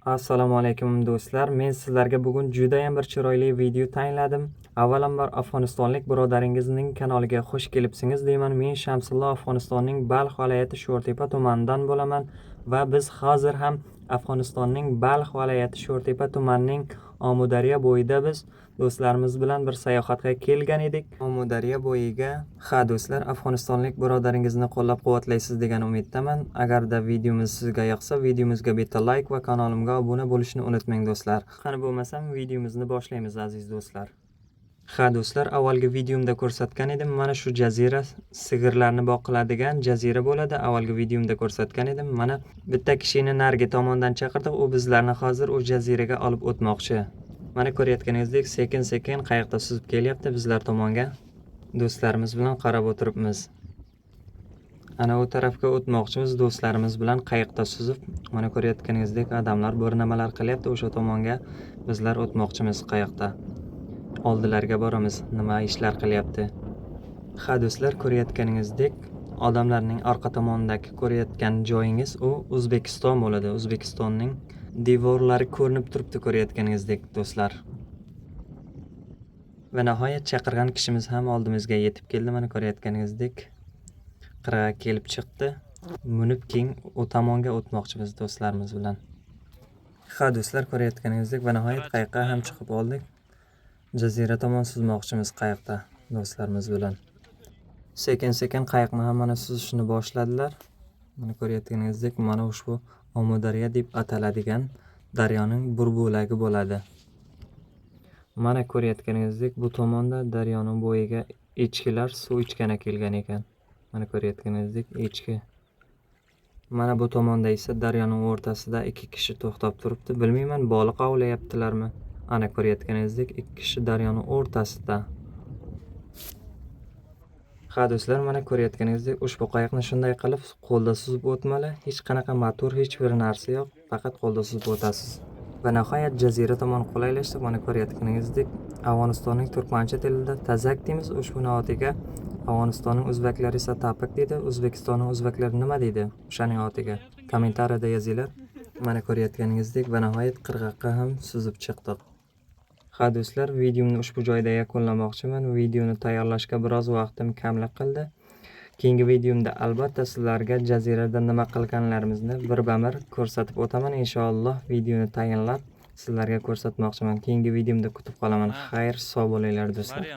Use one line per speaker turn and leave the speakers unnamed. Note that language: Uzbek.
Assalomu alaykum do'stlar. Men sizlarga bugun juda ham bir chiroyli video tayinladim. Avvalambor Afg'onistonlik birodaringizning kanaliga xush kelibsiniz deyman. Men Shamsullo Afg'onistonning Balx viloyati Sho'rtepa tumanidan bo'laman va biz hozir ham Afg'onistonning Balx viloyati Sho'rtepa tumanining Omudaryo bo'yida biz do'stlarimiz bilan bir sayohatga kelgan edik. Omudaryo bo'yiga. Ha do'stlar, Afg'onistonlik birodaringizni qo'llab-quvvatlaysiz degan umiddaman. Agarda videomiz sizga yoqsa, videomizga bitta like va kanalimga obuna bo'lishni unutmang do'stlar. Qani bo'lmasam videomizni boshlaymiz aziz do'stlar. Ha do'stlar, avvalgi videomda ko'rsatgan edim. Mana shu jazira sigirlarni boqiladigan jazira bo'ladi. Avvalgi videomda ko'rsatgan edim. Mana bitta kishini narigi tomondan chaqirdik. U bizlarni hozir u jaziraga olib o'tmoqchi. Mana ko'rayotganingizdek, sekin-sekin qayiqda suzib kelyapti bizlar tomonga. Do'stlarimiz bilan qarab o'tiribmiz. Ana u tarafga o'tmoqchimiz do'stlarimiz bilan qayiqda suzib. Mana ko'rayotganingizdek, odamlar bir nimalar qilyapti. O'sha tomonga bizlar o'tmoqchimiz qayiqda. Oldilariga boramiz, nima ishlar qilyapti. Ha do'stlar, ko'rayotganingizdek, odamlarning orqa tomonidagi ko'rayotgan joyingiz u O'zbekiston bo'ladi. O'zbekistonning devorlari ko'rinib turibdi ko'rayotganingizdek do'stlar. Va nihoyat chaqirgan kishimiz ham oldimizga yetib keldi. Mana ko'rayotganingizdek, qirg'a kelib chiqdi. Munib keng u tomonga o'tmoqchimiz do'stlarimiz bilan. Ha do'stlar, ko'rayotganingizdek, va nihoyat qayiqqa ham chiqib oldik. Jazira tomon suzmoqchimiz qayiqda do'stlarimiz bilan. Sekin-sekin qayiqni ham mana suzishni boshladilar. Mana ko'rayotganingizdek, mana ushbu Omudaryo deb ataladigan daryoning bir bo'lagi bo'ladi. Mana ko'rayotganingizdek, bu tomonda daryoning bo'yiga echkilar suv ichgani kelgan ekan. Mana ko'rayotganingizdek, echki. Mana bu tomonda esa daryoning o'rtasida ikki kishi to'xtab turibdi. Bilmayman, baliq ovlayaptilarmi? Ana ko'rayotganingizdek, ikki kishi daryoning o'rtasida. Ha do'stlar, mana ko'rayotganingizdek, ushbu qayiqni shunday qilib qo'lda suzib o'tmali. Hech qanaqa motor, hech bir narsa yo'q, faqat qo'lda suzib o'tasiz. Va nihoyat jazira tomon qulaylashdik. Mana ko'rayotganingizdek, Afg'onistonning turkmancha tilida tazak deymiz. Ushbu notiga Afg'onistonning o'zbeklari esa tapiq deydi. O'zbekistonning o'zbeklari nima deydi? O'shaning notiga kommentariyada yozinglar. Mana ko'rayotganingizdek, va nihoyat qirg'oqqa ham suzib chiqdik. Ha do'stlar, videomni ushbu joyda yakunlamoqchiman. Videoni tayyorlashga biroz vaqtim kamlik qildi. Keyingi videomda albatta sizlarga jazirada nima qilganlarimizni bir-bir ko'rsatib o'taman. Inshaalloh videoni tayinlab sizlarga ko'rsatmoqchiman. Keyingi videomda kutib qolaman. Xayr, sog' bo'linglar do'stlar.